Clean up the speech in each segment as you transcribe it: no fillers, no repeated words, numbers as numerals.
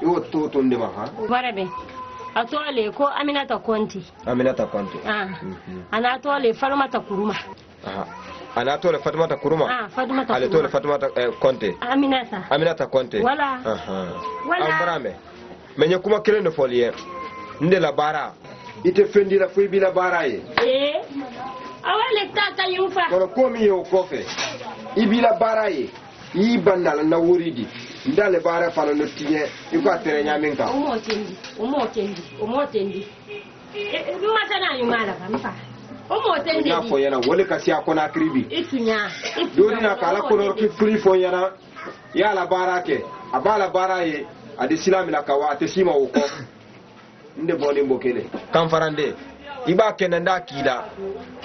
Yo to de ma ha. Barabe. Atole ko Aminata Konti. Aminata Konti. Ana atole Falmata Kuruma. Ana tole Fatimata Kuruma. Fatimata. Ale tole Fatimata Konte. Aminata Konte. Wala. Ambarame. Menye kuma kelen de folie. Nde la bara. Ite fendi la fuibi la bara ye. Awale tata yufa. Kono komi yo kofe. Ibi la bara ye. Yi bandal na wuridi. Ndale bara falo no tiye. Yuko atere nyaminka. Omotendi. Matana yumala kampa. Omotendi. Nya fo yana wole kasi akona kribi. Itunya. Dori na kala kono ki free fo yana. Ya la bara ke. Abala bara ye. Adi silami la kawa te sima uko. Nde boni mbokele. Kamfarande. Iba kenenda kila.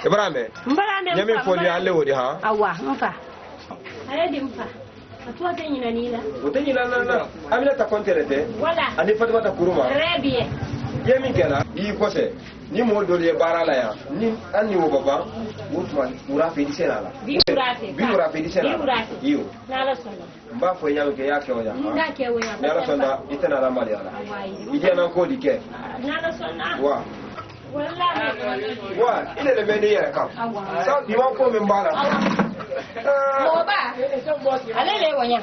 Ibrahim. Nyami foli alle wodi ha. Awa, mfa. Ayedi mfa. Atwa tenyina nila. Utenyina na. Aminata Konte wala. Ani Fatimata Kuruma. Rebie. Yemi kena. Yi kose. Ni mo dole bara la ya. Ni anni wo baba. Mutwa ura fe disela la. Bi ura fe disela. Iyo. Nala sona. Mba fo nyalo ke yake oya. Nda ke oya. Nala sona itena la mali ala. Idi na ko dike. Nala sona. Wa. Wa, ile le bende ya kam. Sa di wan ko min bala. Moba. Alele wanya.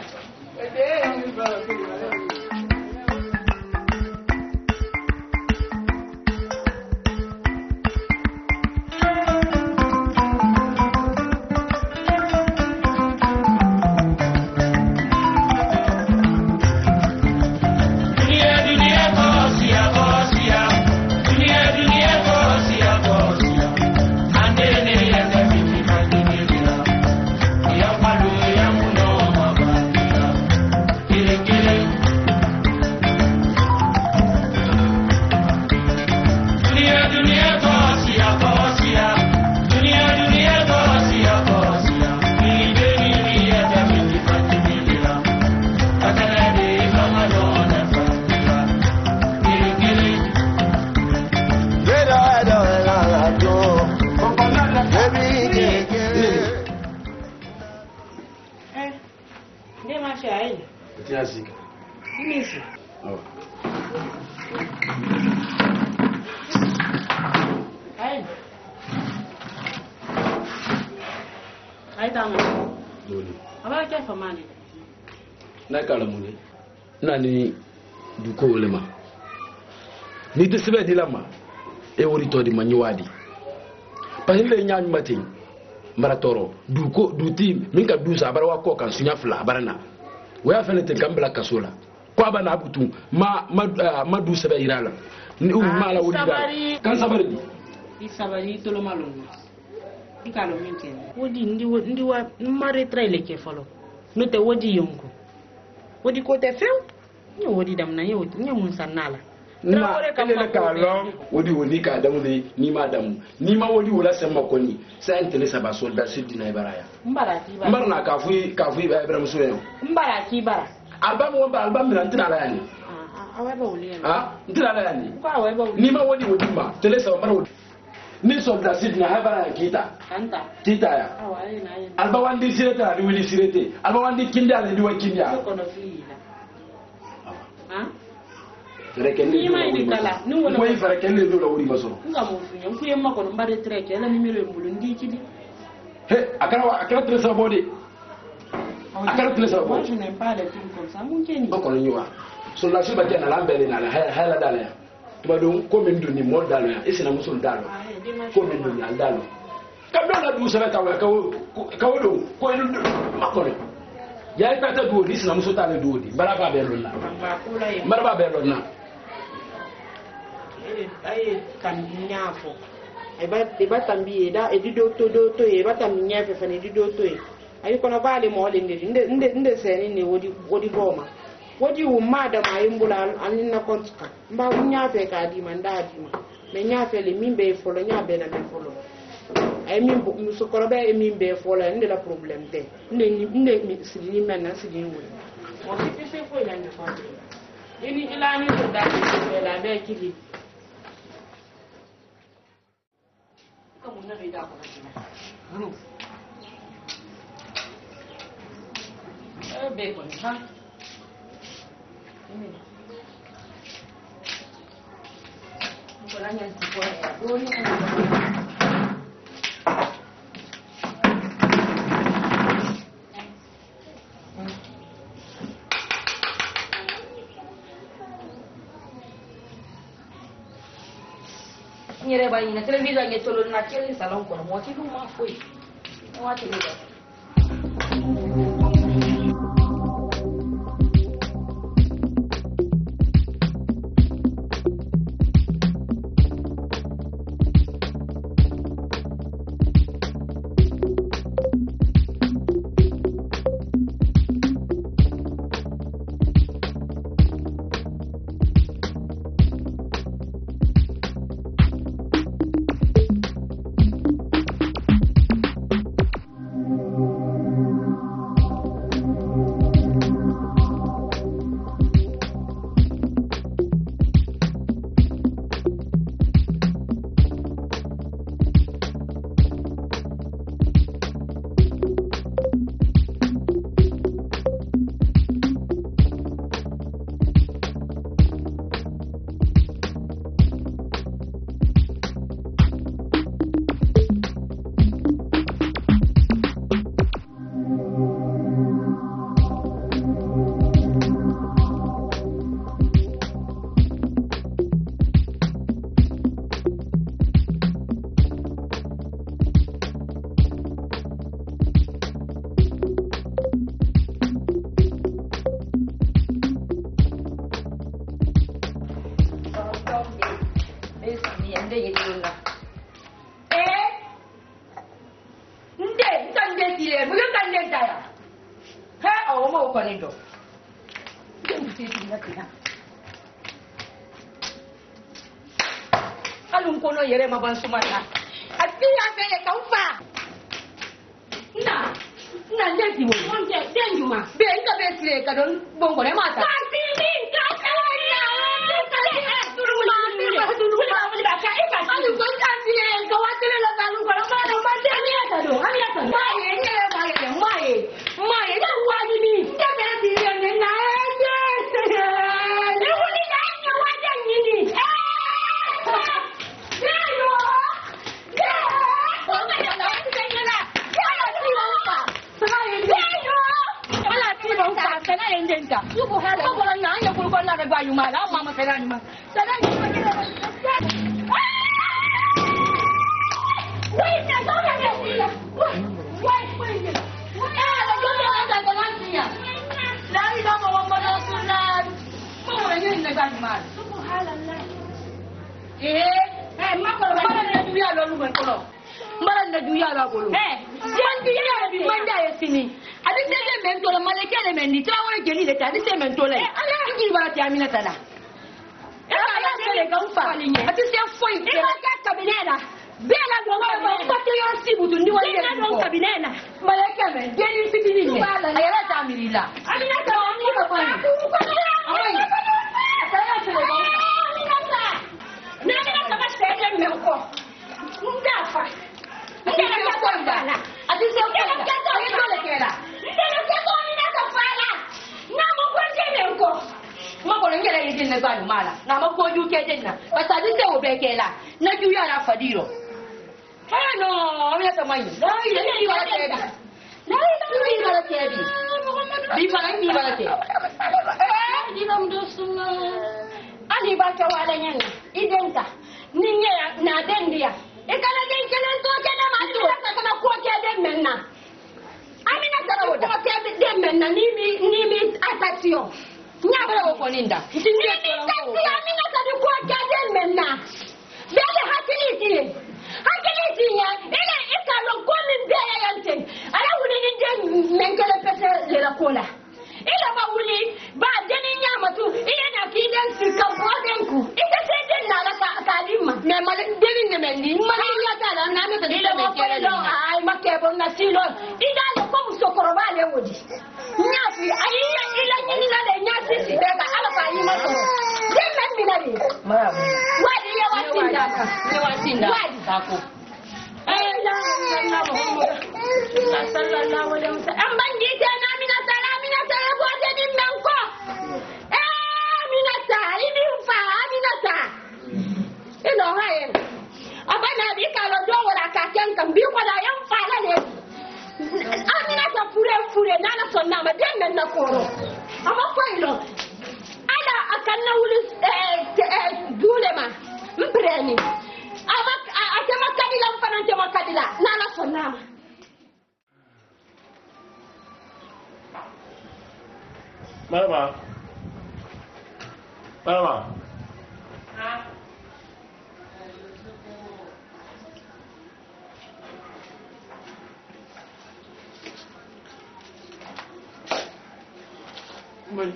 Nani duko ulema ni to sebe di lama e wori to di manyuwadi pasile nyaanyu matin maratoro duko duti minka dusa barwa ko kan sunya fla barana waya fenete kambla kasola ko abana abutu ma du sebe irala ni mala wori da kan sabari di sabari to lo malon dikalo minken wodi ndi wa mare traile ke folo no te wodi yonko wodi ko te few ni wodi dam na yewti ni mun sanala na ele ka long wodi ka damu ni ma damu ni ma wodi wala sama koni sa entele saba soldat sidina ibaraya mbarna ka fu ibrahim suyo mbara ki bara album na ntira yani aweba woli ntira yani ko aweba woli ni ma wodi ma tele saba mara wodi ni soldat sidina ibaraya kita ya albawandi sirete ali wili sirete albawandi kinda ali diwa kinda ko no fiila Ni mai di kala ni wona ko ifara kende do la wuri masoro ngamo funya ku yemma ko mbare treke la numero embulu ndi ci di he akara tresa bode akara tresa bode je n'aime pas les films comme ça mon keni ko no nyuwa so la shi batia na lambele na hala dala ya tuba don ko men do ni mo dalo ya isina musul dalo ko men do ni dalo kabla la du sala tawa ka wodo ko makore ya ita ta do ni isina musul tale do di baraba be lonna maraba be lonna ay kan nyafo e ba tambi da e di do to e ba tambi nyafe fa ne di do to e ay kono baale mo le nde seni ne wodi boma wodi umma da mayimbula anin na kontka mba nyafe ka di manda di ma me nyafe le mimbe folo nyabe na me folo ay min so ko be e mimbe folo nde la problème te nde sidi menna sidi wol mo fi fe fo ila ni fa ini ilani to da la be kili como una vida por aquí. Bacon, ha? Nyere ba ina television nge tolo na kele salon ko mo ti ma foi mo ti le alun kono yere maban sumata ati ya fele kaufa na ndezi mo onje denjuma be ita be sire ka don bongo ne mata kasi min ka kala na turu ma ni ba ka ika alun ko kasi le ko watele la kalu ko ma no ma de ni ata do ami ata do ye ne ma le ma ye na wa ni ni ta be sire ne na ne woni na ni wa de ni ni Yuko hala ko na nya ko ko na ga yu mala mama serani ma serani ma kile wait na do na ya wait la yo na ga na tia la ila mo mo na sunan mo ni na ga ma yuko hala na ma ko ba na duya lo lu ko lo mara na duya la ko lo man duya bi man da yesini adi se men to la maleke le men ni trawore jeli le ta adi se men to le ngi ba ti amina tala e ba ya se le gaufa adi se foi e ba ka kabinela bela do ba to yo sibu tu ndi wali le do kabinela maleke men jeli fitini ni ayala ta amirila amina ta ni ba fa ni ai ataya se le gaufa amina ta na amina ta ba se le men ko ndafa adi se ko ndala adi se ko ndala kela ne ba ni mala na ma ko ju ke din na ba sa din se o be ke la na ju ya na fadiro no mi ta mai la ni ba ke bi ni ba ke bi ba ke di nam do sunna ani ba ka wala nyan identa ni nya na den dia e kala den kelen to ke na ma tu ka na ko ke den menna amina ta ko ke den menna ni mi atation nyabara wo koninda ntinye ko amina ta di ko kade menna bele hakiliti ya ile ikalo gomi bele yante ala wuli ni den menkele pese le la kola ile ba wuli ba deni nyama tu ile na kiden sika bodenku ite se den na la kalima me mal deni ne mendi mal ya ta la na me ta ile me kere lo ai makebo na silo ida le ko musokoro ba le wodi nyafi ayi ile nyini na le nyafi si bega ala ba yi ma to den men mi na di wadi ya watinda ni watinda kako la Muhammad sallallahu alaihi wasallam ambangi tena mina salamina tele bote ni menko mina ta ibi fa mina ta ino fure nana sonna ma den men na koro ama failo ala akanna wulu dule ma mbreni ama atema kadila mfanante makadila nana sonna ma Mama. Oui.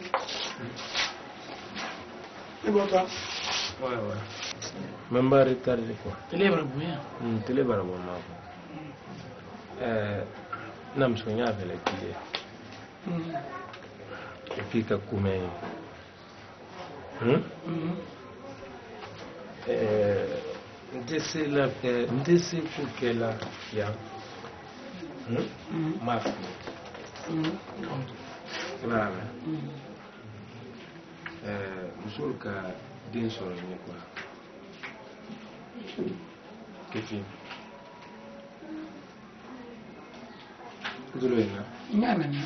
Et bon, toi? Ouais. Même pas retardé quoi. Télé va bouillir. Télé va bon nam so nya vele kile. Et puis ka kume. Ndese kukela ya. Mafi. Voilà. Musul ka den soro ni quoi. Kefi. Duluena. Nyama ni.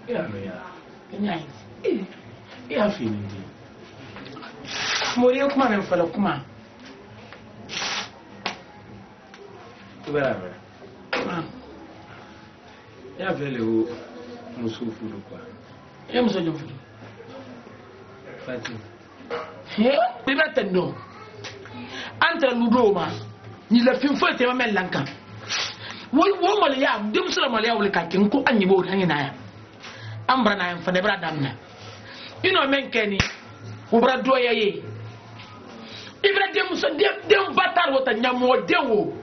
Ya no ya. Nyai. Ya fini ndi. Mori kuma men fala kuma. Voilà. Ya vele o musufu quoi. Ya muso jofu. Fati. Beba tendo. Entre ludoma. Ni la fin foi te ma lanka. Wo mo le ya dem sura mo le ya wo le ka kin ko anyi bo tan na ya. Ambra na en fa de bra damna. Ino men keni. Wo bra do ya ye. Ibra dem so dem batar wota nyamo dewo.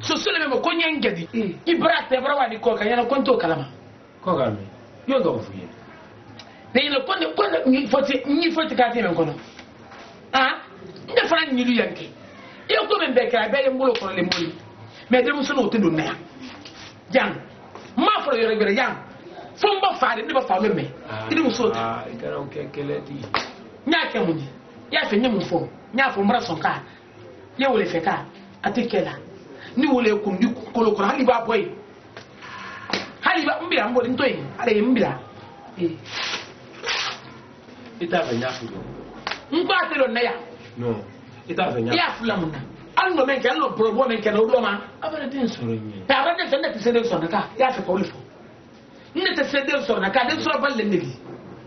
So sele me ko nyengedi. Ibra te bra wani ko kan yana konto kalama. Ko game. Yo go fuye. Ne le konne ni foti ka te men kono. Ah? Nde fara nyilu yanke. Iyo ko men bekra be mbolo ko le moli. Mais dem so no te do na. Jang. Ma foro yore gbere jang. Fomba faade ne ba fa me me. Idi mu so ta. Ikara o kekeleti. Nya ke mu ni. Ya fe nyemu fo. Nya fo mra son ka. Ye wole fe ka. Atikela. Ni wole ku ndi kolo ko hali ba boy. Hali ba mbira mbodi ntoyi. Ale mbira. Ita fa nya fulo. Ngba te do na ya. No. Ita fa nya. Ya fula mun na. Alno men ke alno probo men ke no do ma. Abara den soro nyi. Ta ba de sende te sende so na ka. Ya fe ko le fo. Ne te sende so na ka de so ba le negi.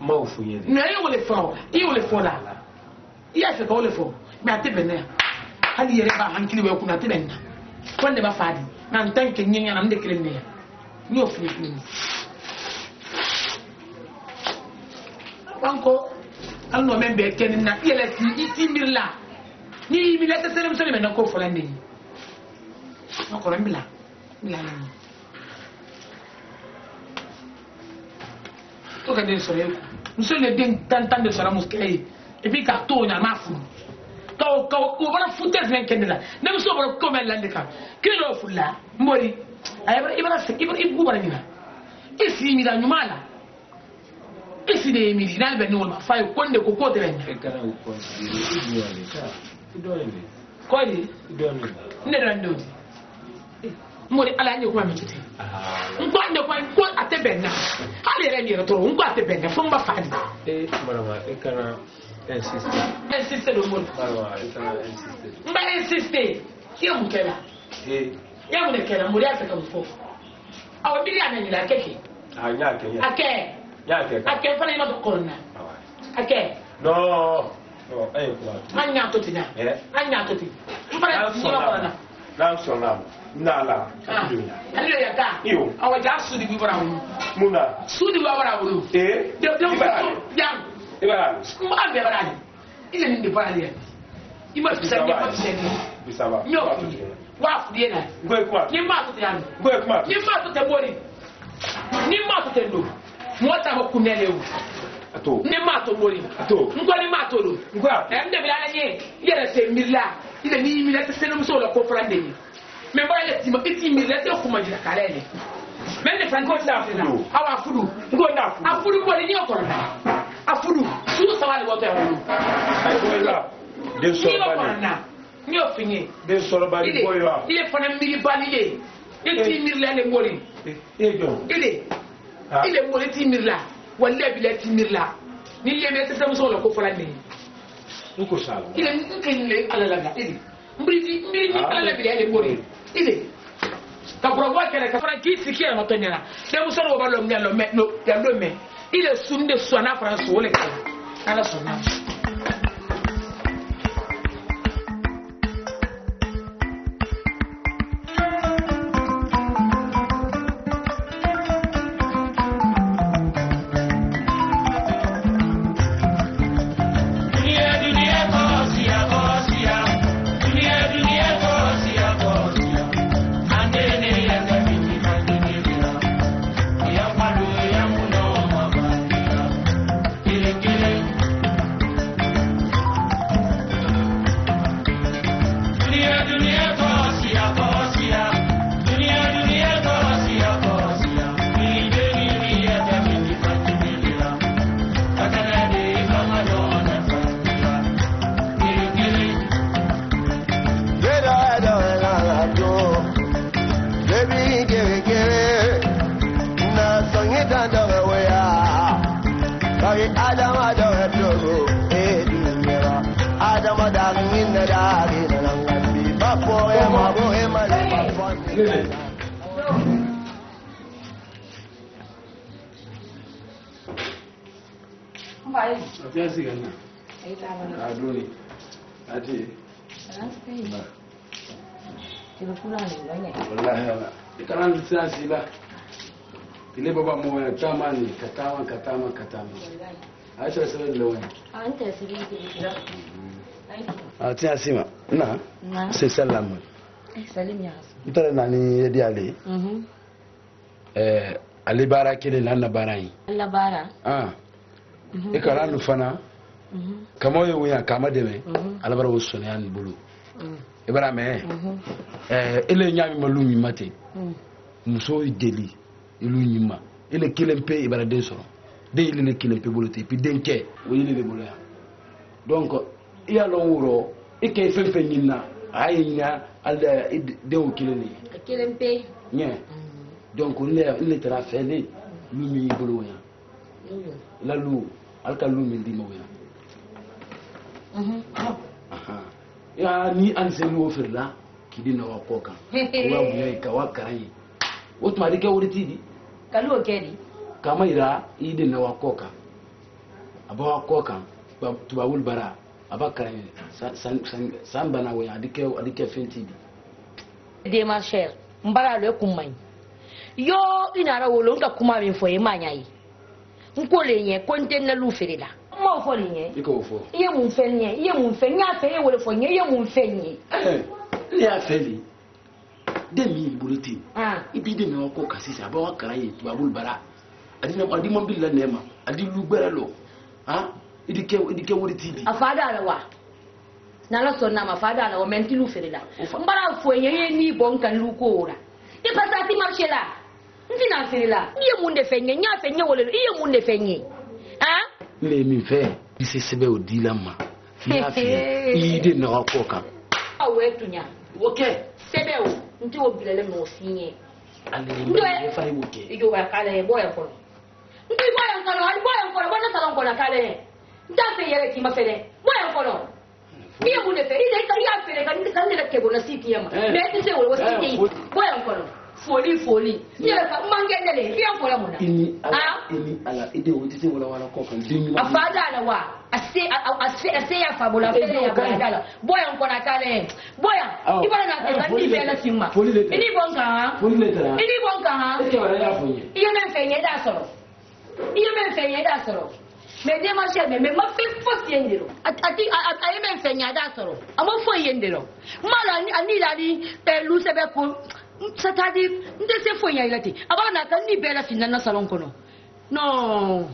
Ma o fuye. Na ye wole fo. I wole fo la. Ya fe ko le fo. Me ate benne. Hali yere ba hankili we kuna te benna. Konde ba faadi. Na ntanke nyinya na ndekele ne. Ni o fu ni. Banko alno men be ken na yele ti iti mirla. Ni mi la te sele msele men ko fo la ndi. Ko la mila. Mila la. To ka den sore ko. Msele den tan de sara muskei. E bi ka to nya ma fu. Ko bana futes men kendela nem so bana ko men lande kam kilo fulla mori ay ibara se ibu bara nyina isi mi da nyumala isi de mi dina be no ma fay konde ko ko tere E kana o ko idu ale ka. Idu ale. ko di Idu ale. ne rando mori ala nyi ko ma miti ngwande ko ate benna ale re ni retoro ngwa ate benna fomba fadi Marama e kana insiste do mori Marama e kana insiste. mba insiste kiyo mukela ya mu de kela mori afeka mfo awo bili ana ni la keke Nya ke ya. ake Nya ke. ake fana ina to korona ake No. No, kwa. anya to tinya anya to ti mpara ni ma korona Na so na. Na la. alilo ya ka Iyo. awo ja sudi bi bara wu Muna. sudi wa bara wu Eh? de jam Ibara. mba be bara ni ile ni bara ni ima fisenge pa fisenge Bisaba. nyo wa fudie na Ngwe kwa. ni ma to tinya Ngwe kwa. ni ma to te bori ni ma to te ndo mota ho kunele wu Ato. ni ma to bori Ato. ngwa ni ma to do Ngwa. de bi ala nye yere se mila ile ni mila te senu so lo ko frande ni me ba ile ti ma iti mila te ko ma jira kale ni me ne franco ta fina awa fudu Ngo na fu. afudu ko ni ko na afudu su so wale woto e wo Ai ko la. Den so ni ko bani. na Nyo fini. De soro bali boyo. Il fana miri balile. Il ti mirla le mori. Il est mori ti mirla. Walla bila ti mirla. Ni yeme ta sam solo ko fala ni. Uko sala. Il est nkinle ala la. Il miri ala bila le mori. Il est ka provoque ka fara ki sikia ma tonyana. Dem solo ba lo mialo me no ya lo me. Il est sunde sona France wole kala. Ala sona. Ile baba mo ya tamani katama. Aisha sabe lo wani. Anta sirri. Tia sima. Na. C'est salam. Salim ya. Ntare nani yedi ale. Ali bara kele na bara yi. Allah bara. E kala nu fana. Kamo yo ya kama deme. Ala bara wosone an bulu. E bara me. Ele nyami malumi mate. Muso deli. Ilu nyima ile kilempe ibara den soro de ile ne kilempe bolote et puis denke o ile le boloya donc iya lo wuro ike femfe nyina ayinya alda de o kileni kilempe nye donc ile tara fele lu mi boloya la lu alka lu mi di moya ya ni anse lu ofirla kidina wa koka wa buya ka wa karai wotuma dike wuriti kalu okedi kama ira ide na wakoka aba wakoka tubawul bara aba kare san bana we adike fenti de ma cher mbara le kumai yo inara wolo nka kuma mi fo emanya yi nkole yen konte na lu ferila mo fo yen iko fo iye mun fenya fe ye wole fo yen iye mun fenyi ya feli demi bulletin ibi de me ko kasisa ba wakara yi tubabul bara adina adi mo billa nema adi lu beralo idike wori tv afada lawa nala sonna mafada lawa menti lu ferila mbara fo ye ni bon kan lu ko ora e pasati marché la ndina ferila iye mun de fenye nya fenye wole iye mun de fenye le mi fe ise sebe odilama ya fe ide na ko kan awetunya okay sebe o nti obilele mo finye ndo e fa iwoke ijo wa kale boya ko ndi boya ko bana salon ko na kale nda fe yele ki mafele boya ko biye mu ne fe ide ka ya fele kan ne ke bona siti yama me ti se wo siti boya ko foli yele ka mangendele biya ko la mona ini ala ide wo ti se wala ko kan dinyu afada na wa ase ya fabula fele ya badala boya ko na kale boya ibana na te ndi bela simma ini bonka eke wala ya fonye iye men fenye da soro me de ma shebe me ma fi fosi endiro ati aye men fenye da soro amo fo yendiro mala ani dali lu sebe ko satadi ndese fo nya ilati abana kan ni bela sinna salon kono no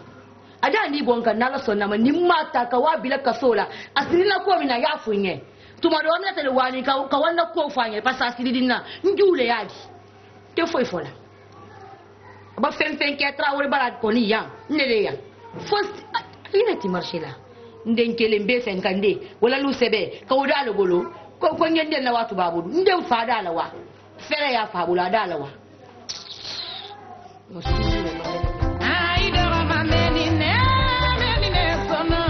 ada ni bonka nala sonna ma ni mata ka wabila kasola asirila ko mina ya funye tumado amna tele wani ka wanda ko fanye pasa asiridina njule yadi te foi fola ba fen ke trawore barat ko ni ya nele ya first ina ti marshila nden kele mbe fen kande wala lu sebe ka wada lo bolo ko ngende na watu babu ndem fada la wa fere ya fabula dala wa ai dara mameni ne sono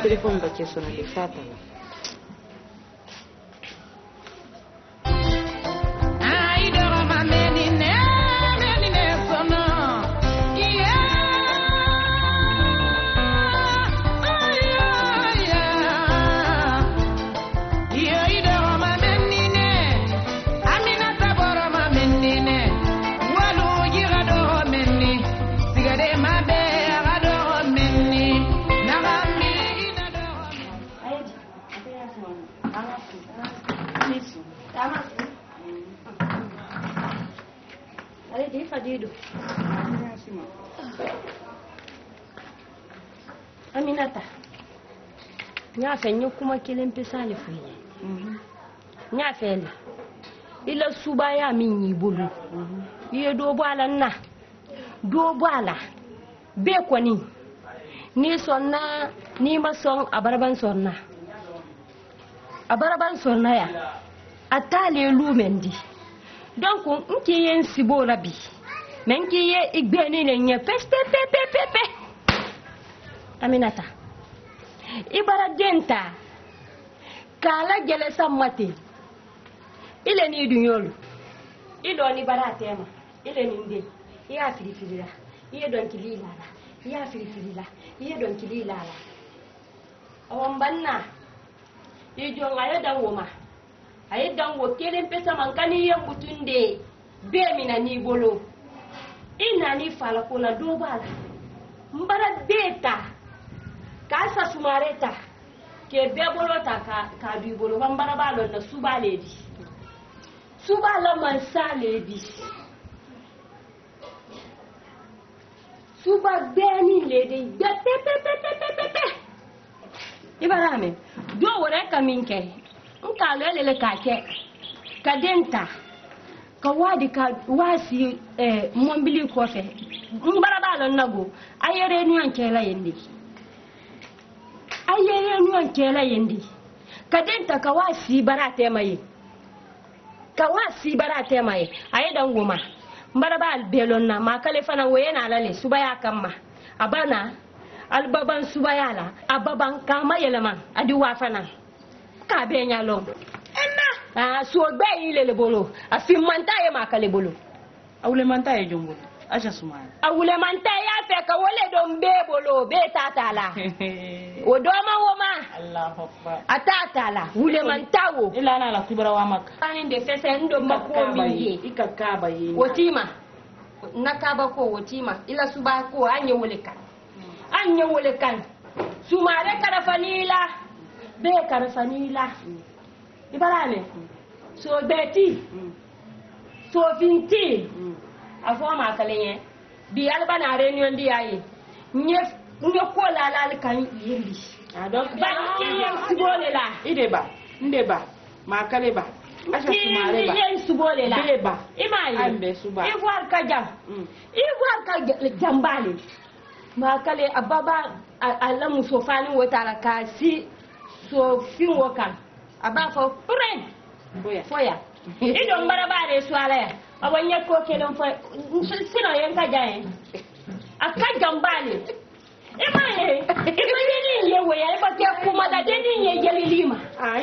telefone bace suna lissata Aminata nya fenye kuma kilin pisali fuye nya fele ila suba ya min yi bulu ye do bala na do bala be kwani ni sonna ni ma son abaraban sonna ya atale lumendi donc nki yen sibo labi men ki ye igbeni le nya peste pepe Aminata ibara denta kala gele samati ile ni dunyolu ido ni bara tema ile ni nde ya filifilila iye don kililala ya filifilila iye don kililala awambanna ijo ngaye dangoma aye dango kelen pesa mankani yembutunde be mina ni bolo ina ni fala kona dobala mbara beta kasa sumareta ke bebolota ka du bolo bambara balo na subaledi subala mansaledi suba beni ledi pepe ibarame do wore kaminke nka lele ka ke kadenta ka wadi ka wasi mombili kofe mbara balo nago ayere ni ankela yendi ayere nuwan kela yendi kadenta kawasi barate mai ayi dan goma mbara ba albelon na makale fana wayena lale subaya kamma abana albaban subaya la ababan kama yelema adi wa fana ka be nyalo enna so be ile bolo afi manta ye makale bolo awle manta ye jombo acha sumaya awle manta ya fe ka wole don be bolo be tatala o do ma woma Allahu akbar atatala wule mantawo ila na la kubara wa maka ani de fese ndo mako miye ikakaba yi wotima nakaba ko wotima ila suba ko anye wole kan sumare kada fanila be kada fanila ibarane so beti so finti afoma kalenye bi albana reunion di ayi nye ko la kan yindi donc ba yen subole la ndeba makale ba acha sumare ba yen subole la beba imayi ambe suba ivoire ka jambale makale ababa alamu sofani wotara kasi so fin wokan aba fo pren foya ido mbara bare swala ya awanye ko kelon fo sino yen ka jaye aka jambale imaye ni yewe ya ibake kuma da deni ye gelilima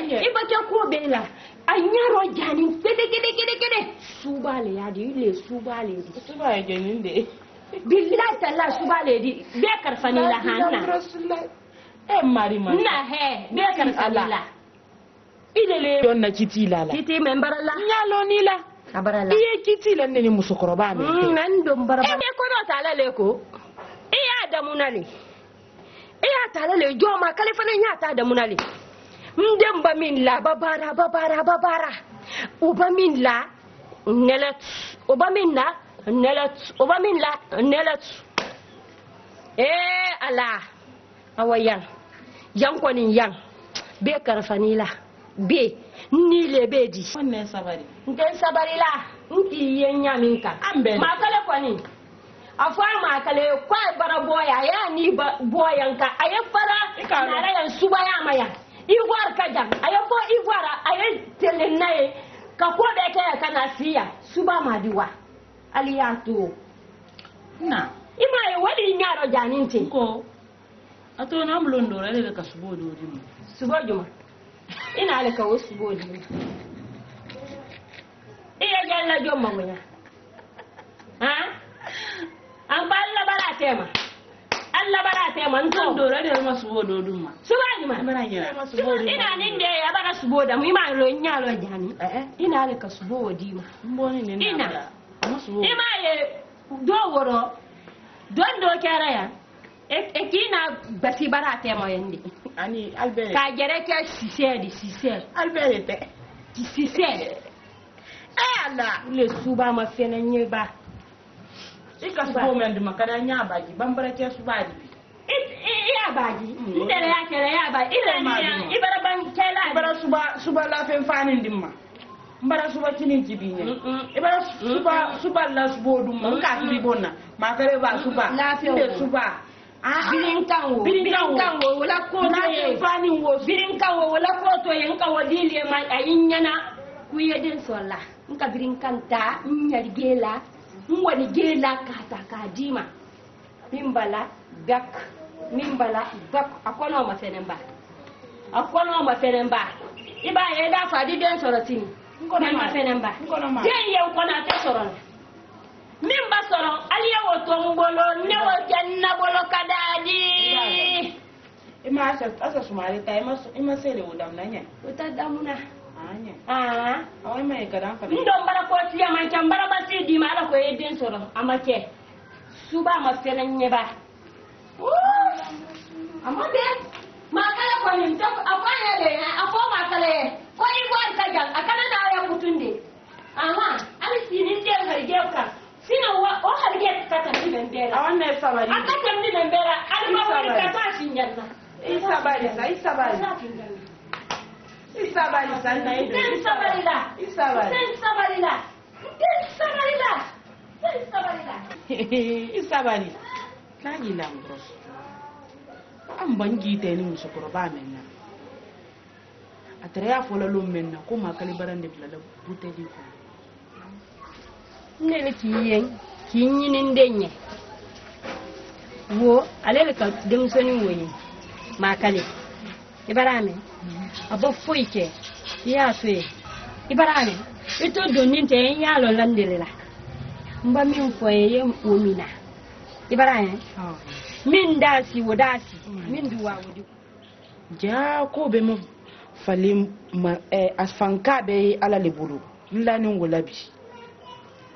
ibake ko bela anyaro jani kede subale ya di le subale jeninde billahi talla subale di be karfani la hanna mari man na he be karfani la idele don na kiti lala kiti membarala nyalo ni la abarala iye kiti la ne ni musokoroba me nan do baraba e ko do tala le ko e ya da munale e ya tala le joma kale fa nan ya ta da munale ndem ba min la babara uba min la nelat uba min la nelat ala awayan yang ko ni yang be karfani la be ni le be di wannan sabari nten sabari la nti yenya minka ma kale ko ni afwa ma kale ko bara boya ya ni boyan ka aye fara na yan suba ya maya igwar kajam aye ko igwara aye telenaye ka ko be ka kana siya suba ma diwa aliyato na ima ye wadi nyaro janinti ko ato na mlondo rale ka subo do dimu subo juma ina le ka subo dimu iya jalla jomma munya ha an balla baratema Allah baratema nto do rale ma subo do duma subo juma ina ninde ya bara subo da mu ima ro nyaro jani ina le ka subo dima mboni ne ina ima ye do woro don do kera ya kina bati barate mo yende ani albert ka jere ke sised albert sised ala le suba ma fena nyeba ika subo men dum kada nya baji bambara ke suba di ya baji ndere ya kere ya ba ila ni ibara ban kela ibara suba la fen fanin dimma mbara suba kinin jibinya ibara suba la subo dum man ka tibi bonna ma kare ba suba inde suba birinkanwo wala koto ye fani wo birinkanwo wala koto ye nka wadile ma ayinyana kuye den sola nka birinkanta nyari gela mwani gela kata kadima mimbala bak akono ma fenemba iba ye da fadi den sorotini ma fenemba den ye kona te sorona mimba soron aliya woto ngolo ne wo janna bolo kadadi ima asa sumare ta ima sele wodam nanya wota damuna anya awai mai kadan fa ndo mbara ko tiya man can bara basi di mala ko yedden soron amake suba ma fenan nyeba amade makala ko ni to afanya le afo makala ko igwar kajal akana na ya mutunde ali sinin de harjeuka sina o harge kata ni bembera awanne sabari akata ni bembera alma wani kata shinjanna isabari sanna ido isabari kaji lambros an bangi te ni musukuro ba menna atare ya fola lo menna ko makali barande blala buteli ko nele kinyinin denye wo alele ka demsoni woyi makale ibarame abo foike ya fe ibarame ito donin te ya lo landirela mba min foye ye omina ibarame min dasi wodasi min duwa wodi ja ko be mo falim asfanka be ala le bulu lanin golabi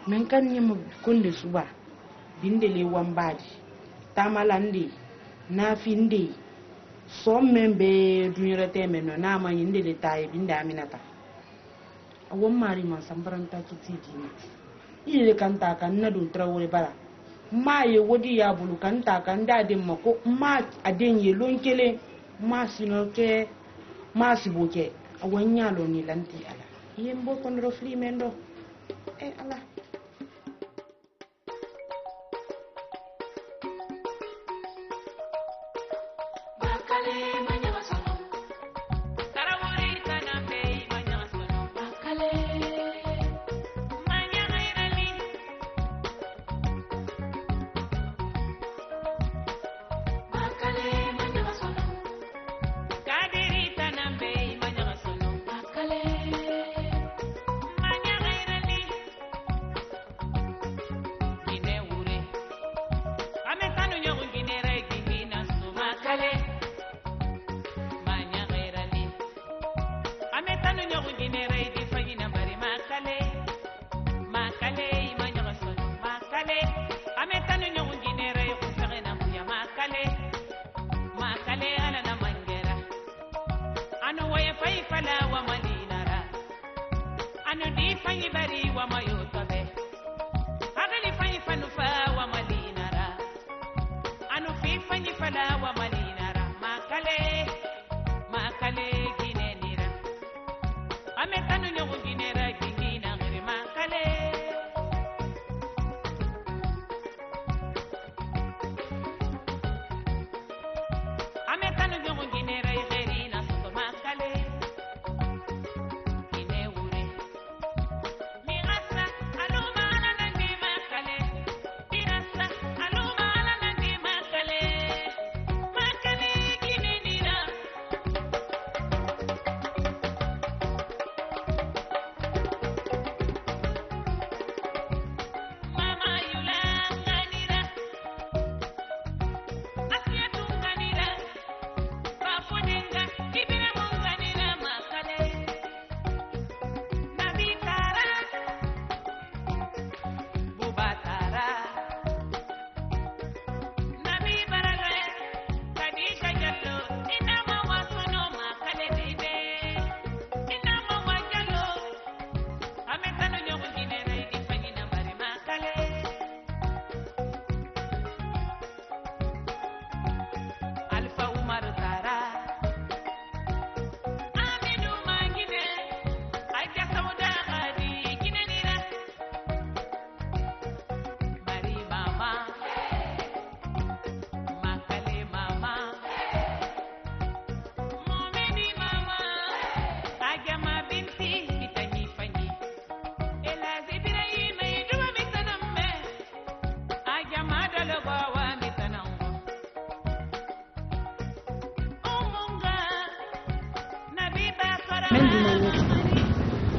men kan nyam kunde suba bindele wambadi tamalande nafinde sommembe dunirate meno nama yinde de taye binda aminata awon mari man sambaranta kiti dina ile kanta kan na dun trawore bara ma ye wodi ya bulu kanta kan da de mako ma aden ye lonkele ma sinoke ma siboke awon nyalo ni lanti ala yembo kon rofli mendo ala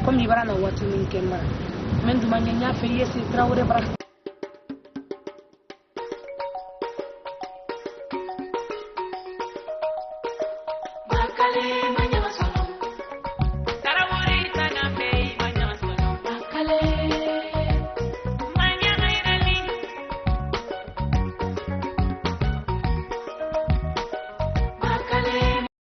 Comme il va la voiture, men dumanya nya fe yesi traore bara